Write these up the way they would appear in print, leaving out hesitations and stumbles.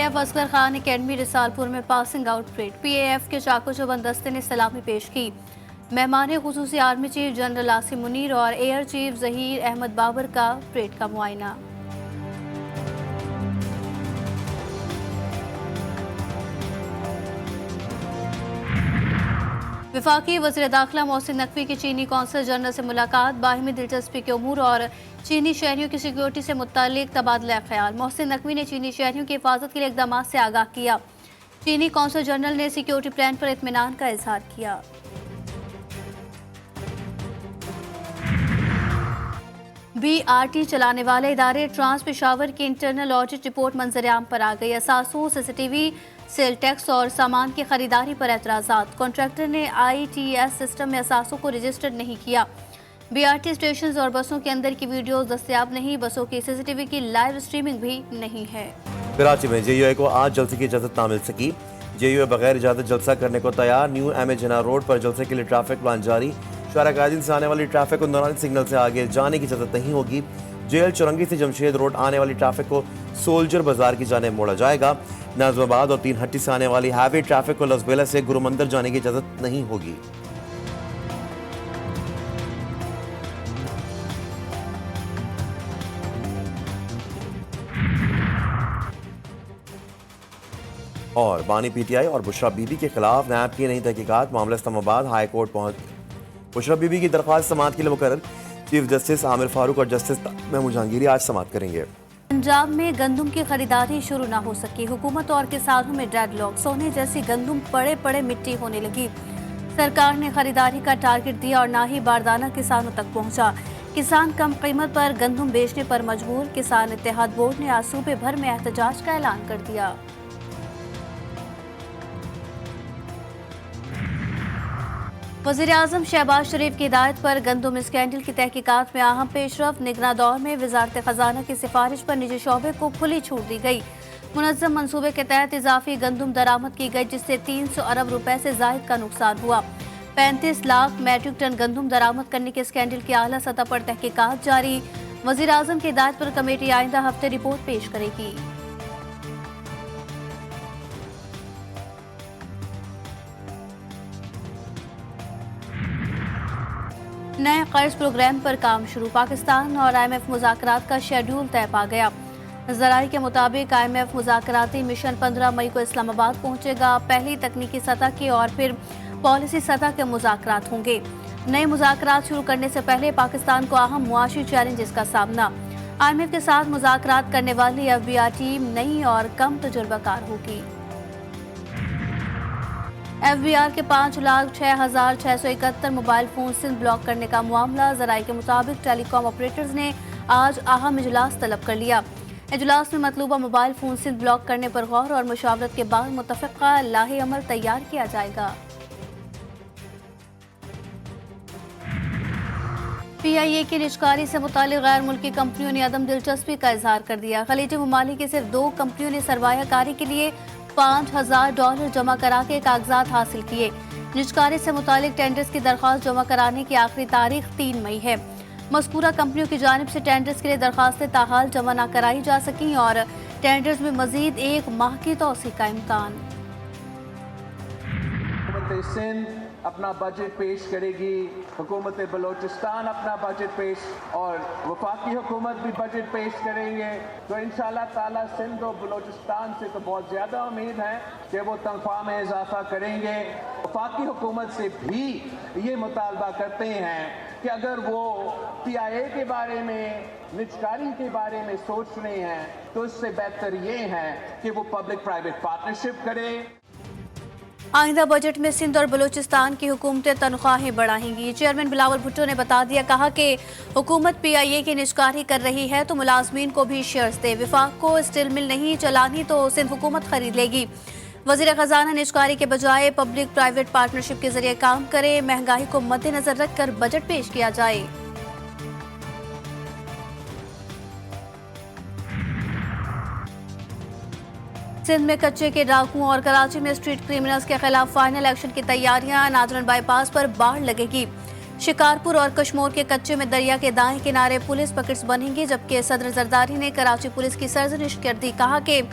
PAF Asghar Khan academy Risalpur में passing out parade. PAF के चाको चौबंद दस्ते ने सलामी पेश की। मेहमान खुसूसी army chief general Asim Munir और एयर चीफ जहीर अहमद बाबर का परेड का मुआयना। वफाकी वज़ीर दाखिला मोहसिन नकवी की चीनी कौंसल जनरल से मुलाकात, बाहिमी दिलचस्पी के उमूर और चीनी शहरियों की सिक्योरिटी से मुताल्लिक तबादला ख्याल। मोहसिन नकवी ने चीनी शहरियों की हिफाजत के लिए इक़दाम से आगाह किया। चीनी कौंसल जनरल ने सिक्योरिटी प्लान पर इत्मीनान का इजहार किया। BRT चलाने वाले इदारे ट्रांस पेशावर की इंटरनल ऑडिट रिपोर्ट मंजर-ए-आम पर आ गई। असासों, CCTV, सेल टैक्स और सामान की खरीदारी पर एतराज़ात। कॉन्ट्रैक्टर ने ITS सिस्टम में असासों को रजिस्टर्ड नहीं किया। BRT स्टेशन और बसों के अंदर की वीडियोस दस्तयाब नहीं। बसों की CCTV की लाइव स्ट्रीमिंग भी नहीं है। कराची में JUI को आज जलसे की इजाज़त ना मिल सकी। JUI बगैर इजाज़त जलसा करने को तैयार। न्यू MA जिना रोड पर जलसे के लिए ट्रैफिक प्लान जारी। शारा कायदीन से आने वाली ट्रैफिक को नूरानी सिग्नल से आगे जाने की इजाज़त नहीं होगी। जेल चुरंगी से जमशेद रोड आने वाली ट्रैफिक को सोल्जर बाजार की जाने मोड़ा जाएगा। नाज़माबाद और 3 हट्टी से आने वाली हैवी ट्रैफिक को लसबेला से गुरुमंदिर जाने की इजाज़त नहीं होगी। और बानी PTI और बुशरा बीबी के खिलाफ नैब की नई तहकीकात। मामला इस्लामाबाद हाई कोर्ट पहुंच। बुशरा बीबी की दरख्वास्त समाअत के लिए मुकर्रर चीफ जस्टिस आमिर फारूक और जस्टिस महमूद जहांगीरी आज समाअत करेंगे। पंजाब में गंदम की खरीदारी शुरू न हो सकी। हुकूमत और किसानों में डेडलॉक। सोने जैसी गंदम पड़े पड़े मिट्टी होने लगी। सरकार ने खरीदारी का टारगेट दिया और ना ही बारदाना किसानों तक पहुंचा। किसान कम कीमत पर गंदम बेचने पर मजबूर। किसान इत्तेहाद बोर्ड ने आज सूबे भर में एहतजाज का ऐलान कर दिया। वज़ीर-ए-आज़म शहबाज शरीफ की हिदायत पर गंदम स्कैंडल की तहकीकात में अहम पेशरफ। निगरां दौर में वज़ारत ख़जाना की सिफारिश पर निजी शोबे को खुली छूट दी गई। मुनज़्ज़म मंसूबे के तहत इजाफी गंदम दरामद की गई, जिससे 300 अरब रुपए से ज़ायद का नुकसान हुआ। 35 लाख मैट्रिक टन गंदम दरामद करने के स्कैंडल की आला सतह पर तहकीकात जारी। वज़ीर-ए-आज़म की हिदायत पर कमेटी आइंदा हफ्ते रिपोर्ट पेश करेगी। नए कर्ज प्रोग्राम पर काम शुरू। पाकिस्तान और IMF मुज़ाकरात का शेड्यूल तय पा गया। ज़राए के मुताबिक IMF मुज़ाकराती मिशन 15 मई को इस्लामाबाद पहुंचेगा। पहली तकनीकी सतह के और फिर पॉलिसी सतह के मुज़ाकरात होंगे। नए मुज़ाकरात शुरू करने से पहले पाकिस्तान को अहम मुआशी चैलेंजेस का सामना। IMF के साथ मुज़ाकरात करने वाली FBR टीम नई और कम तजुर्बाकार होगी। FBR के 5,06,671 मोबाइल फोन सिंध ब्लॉक करने का मामला। ज़राए के मुताबिक टेलीकॉम ऑपरेटर्स ने आज अहम इजलास तलब कर लिया। इजलास में मतलूबा मोबाइल फोन सिंध ब्लॉक करने पर गौर और मुशावरत के बाद मुतफ़िक़ा लाहे अमल तैयार किया जाएगा। PIA की निजकारी से मुतालिक गैर मुल्की कंपनियों ने अदम दिलचस्पी का इजहार कर दिया। खलीजी ममालिक की सिर्फ 2 कंपनियों ने सरमायाकारी के लिए $5,000 जमा करा के कागजात हासिल किए। निजकारी से मुतालिक टेंडर्स की दरख्वास्त जमा कराने की आखिरी तारीख 3 मई है। मज़कूरा कंपनियों की जानिब से टेंडर्स के लिए दरख्वास्तें ताहाल जमा न कराई जा सकी और टेंडर्स में मजीद 1 माह की तोसी का इम्कान। अपना बजट पेश करेगी, हुकूमत बलोचिस्तान अपना बजट पेश और वफाकी हुकूमत भी बजट पेश करेंगे। तो इंशाल्लाह ताला सिंध और बलोचिस्तान से तो बहुत ज़्यादा उम्मीद है कि वो तनख्वाह में इजाफा करेंगे। वफाकी हुकूमत से भी ये मुतालबा करते हैं कि अगर वो PIA के बारे में, निजकारी के बारे में सोच रहे हैं तो इससे बेहतर ये है कि वो पब्लिक प्राइवेट पार्टनरशिप करे। आइंदा बजट में सिंध और बलूचिस्तान की हुकूमतें तनख्वाहें बढ़ाएंगी। चेयरमैन बिलावल भुट्टो ने बता दिया, कहा कि हुकूमत PIA की निजकारी कर रही है तो मुलाजमीन को भी शेयर्स दे। विफाक को स्टील मिल नहीं चलानी तो सिंध हुकूमत खरीद लेगी। वज़ीर ख़जाना निजकारी के बजाय पब्लिक प्राइवेट पार्टनरशिप के जरिए काम करे। महंगाई को मद्देनजर रखकर बजट पेश किया जाए। सिंध में कच्चे के डाकुओं और कराची में स्ट्रीट क्रिमिनल्स के खिलाफ फाइनल एक्शन की तैयारियां। नाजरन बाईपास पर बाढ़ लगेगी। शिकारपुर और कश्मोर के कच्चे में दरिया के दाएं किनारे पुलिस पकड़स बनेंगी, जबकि सदर जरदारी ने कराची पुलिस की सरजनिश कर दी। कहा कि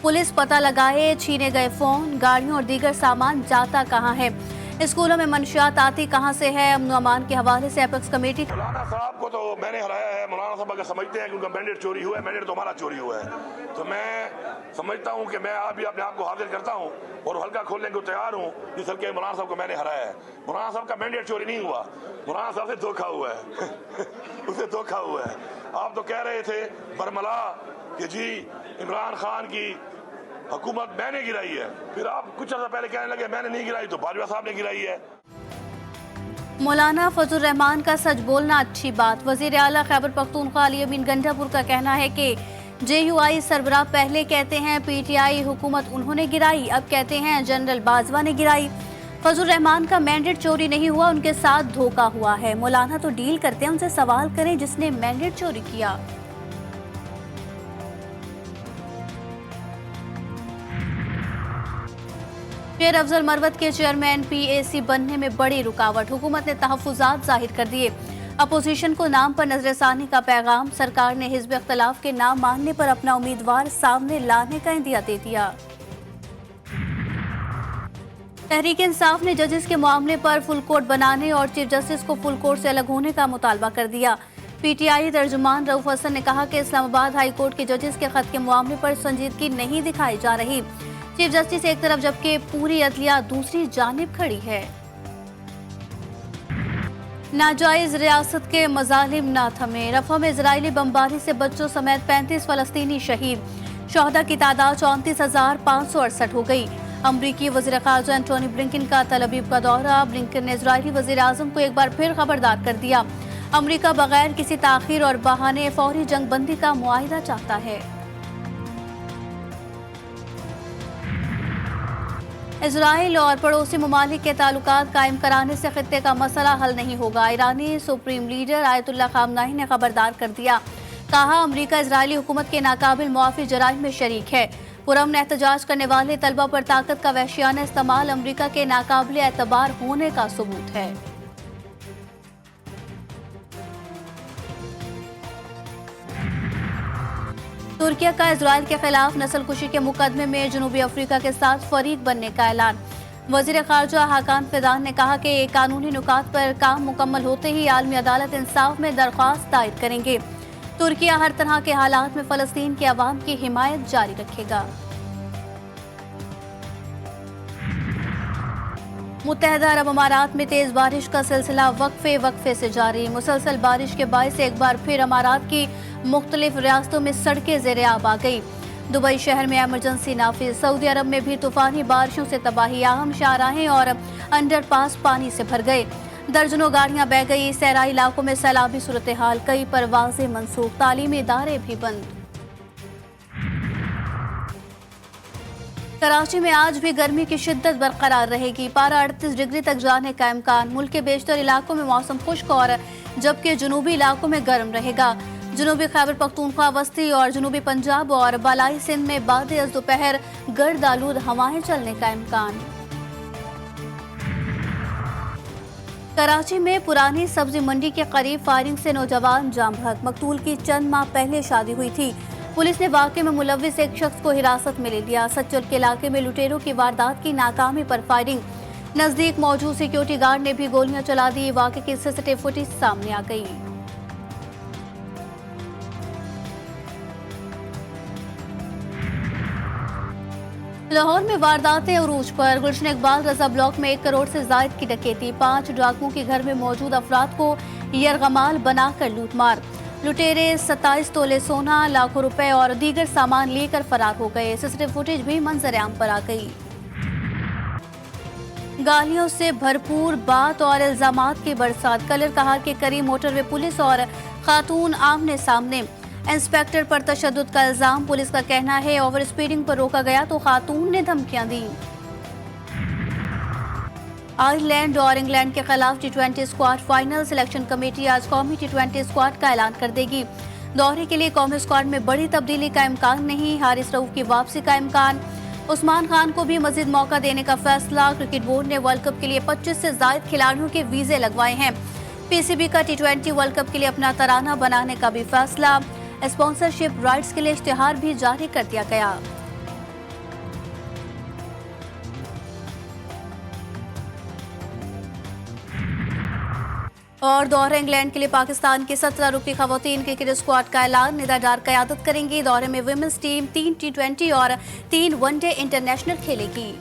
पुलिस पता लगाए छीने गए फोन, गाड़ियों और दीगर सामान जाता कहां है। स्कूलों में मंशियात आती कहां से है। अमन अमान के हवाले से एपेक्स कमेटी मौलाना साहब को तो मैंने हराया है। मौलाना साहब अगर समझते हैं कि उनका मैंडेट चोरी हुआ है, मैंडेट तो हमारा चोरी हुआ है, तो मैं समझता हूं कि मैं आप भी अपने आप को हाजिर करता हूं और हल्का खोलने को तैयार हूं जिस हल्के मौलाना साहब को मैंने हराया है। मौलाना साहब का मैंडेट चोरी नहीं हुआ, मौलाना साहब से धोखा हुआ है उससे धोखा हुआ है। आप तो कह रहे थे बरमला कि जी इमरान खान की हुकूमत मैंने गिराई है, फिर आप कुछ अर्सा पहले कहने लगे मैंने नहीं गिराई तो बाजवा साहब ने गिराई है। मौलाना फजल रहमान का सच बोलना अच्छी बात। वजीर आला खैबर पख्तूनख्वा अली अमीन गंडापुर का कहना है कि JUI सरबराह पहले कहते हैं PTI हुकूमत उन्होंने गिराई, अब कहते हैं जनरल बाजवा ने गिराई। फजल रहमान का मैंडेट चोरी नहीं हुआ, उनके साथ धोखा हुआ है। मौलाना तो डील करते हैं, उनसे सवाल करें जिसने मैंडेट चोरी किया। शेर अफजल मरवत के चेयरमैन PAC बनने में बड़ी रुकावट, हुकूमत ने तहफ्फुजात जाहिर कर दिए। अपोजिशन को नाम पर नजरसानी का पैगाम, सरकार ने हिज़्ब इख्तिलाफ के नाम मानने पर अपना उम्मीदवार सामने लाने का इंदिया दे दिया। तहरीक इंसाफ ने जजेस के मामले पर फुल कोर्ट बनाने और चीफ जस्टिस को फुल कोर्ट से अलग होने का मुतालबा कर दिया। PTI तर्जुमान रऊफ हसन ने कहा कि इस्लामाबाद हाई कोर्ट के जजेस के खत के मामले पर संजीदगी नहीं दिखाई जा रही। चीफ जस्टिस एक तरफ जबकि पूरी अदलिया दूसरी जानिब खड़ी है। नाजायज रियासत के मजालिम ना थमे, रफा में इजरायली बमबारी से बच्चों समेत 35 फलस्तीनी शहीद, शहदा की तादाद 34,568 हो गई। अमरीकी वज़ीर ख़ारजा एंटोनी ब्लिंकन का तल अबीब का दौरा, ब्लिंकन ने इजरायली वज़ीर आज़म को एक बार फिर खबरदार कर दिया, अमरीका बगैर किसी ताख़ीर और बहाने फौरी जंग बंदी का मुआहिदा चाहता है। इजराइल और पड़ोसी ममालिक के ताल्लुकात कायम कराने से खित्ते का मसला हल नहीं होगा। ईरानी सुप्रीम लीडर आयतुल्लाह खामनाई ने खबरदार कर दिया, कहा अमरीका इजरायली हुकूमत के नाकाबिल मुआफी जराइम में शरीक है। पुरअमन एहतजाज करने वाले तलबा पर ताकत का वहशियाना इस्तेमाल अमरीका के नाकाबिल एतबार होने का सबूत है। तुर्किया का इजराइल के खिलाफ नस्लकुशी के मुकदमे में जनूबी अफ्रीका के साथ फरीक बनने का ऐलान। वजीर खारजा हाकान फिदान ने कहा कि कानूनी नुकात पर काम मुकम्मल होते ही आलमी अदालत इंसाफ में दरख्वास्त दायर करेंगे। तुर्किया हर तरह के हालात में फलस्तीन के अवाम की हिमायत जारी रखेगा। मुत्तहदा अरब अमारात में तेज बारिश का सिलसिला वक्फे से जारी। मुसलसल बारिश के बायस एक बार फिर अमारात की मुख्तलिफ रियासतों में सड़कें ज़ेरे आब आ गई। दुबई शहर में इमरजेंसी नाफिज, सऊदी अरब में भी तूफानी बारिशों से तबाही, अहम शाहराहें और अंडरपास पानी से भर गए, दर्जनों गाड़ियां बह गई। सहराई इलाकों में सैलाबी सूरत हाल, कई परवाजें मनसूख, तालीमी इदारे भी बंद। कराची में आज भी गर्मी की शिद्दत बरकरार रहेगी, पारा 38 डिग्री तक जाने का इम्कान। मुल्क के बेशतर इलाकों में मौसम खुश्क और जबकि जुनूबी इलाकों में गर्म रहेगा। जनूबी खैबर पख्तूनख्वा, वस्ती और जनूबी पंजाब और बालाई सिंध में बाद अज़ दोपहर गर्द आलूद हवाएं चलने का इम्कान। कराची में पुरानी सब्जी मंडी के करीब फायरिंग से नौजवान जाम बहक, मकतूल की चंद माह पहले शादी हुई थी। पुलिस ने वाक़े में मुलव्विस एक शख्स को हिरासत में ले लिया। सच्चल के इलाके में लुटेरों की वारदात की नाकामी पर फायरिंग, नजदीक मौजूद सिक्योरिटी गार्ड ने भी गोलियां चला दी। वाक़े की CCTV फुटेज सामने आ गई। लाहौर में वारदातें उरूज पर, गुलशन इकबाल रजा ब्लॉक में 1 करोड़ से जायद की डकैती, 5 डाकुओं के घर में मौजूद अफराद को यरगमाल बनाकर लूटमार। लुटेरे 27 तोले सोना, लाखों रुपए और दीगर सामान लेकर फरार हो गए। CCTV फुटेज भी मंजर आम पर आ गई। गालियों से भरपूर बात और इल्जामात की बरसात, कलर कहा कि करीम मोटरवे पुलिस और खातून आमने सामने। इंस्पेक्टर पर तशद्दुद का इल्जाम, पुलिस का कहना है ओवर स्पीडिंग पर रोका गया तो खातून ने धमकियां दी। आयरलैंड और इंग्लैंड के खिलाफ T20 squad final, selection committee आज कौमी T20 स्क्वाड का ऐलान कर देगी। दौरे के लिए कौमी स्क्वाड में बड़ी तब्दीली का इम्कान नहीं, हारिस रऊफ की वापसी का इम्कान। उस्मान खान को भी मजीद मौका देने का फैसला। क्रिकेट बोर्ड ने वर्ल्ड कप के लिए 25 से ज्यादा खिलाड़ियों के वीजे लगवाए हैं। PCB का T20 वर्ल्ड कप के लिए अपना तराना बनाने का भी फैसला। स्पॉन्सरशिप राइट्स के लिए इश्तिहार भी जारी कर दिया गया। और दौरे इंग्लैंड के लिए पाकिस्तान की 17 रुकनी खवातीन क्रिकेट स्क्वाड का ऐलान। निदा डार क़यादत करेंगी। दौरे में विमेंस टीम 3 T20 और 3 वनडे इंटरनेशनल खेलेगी।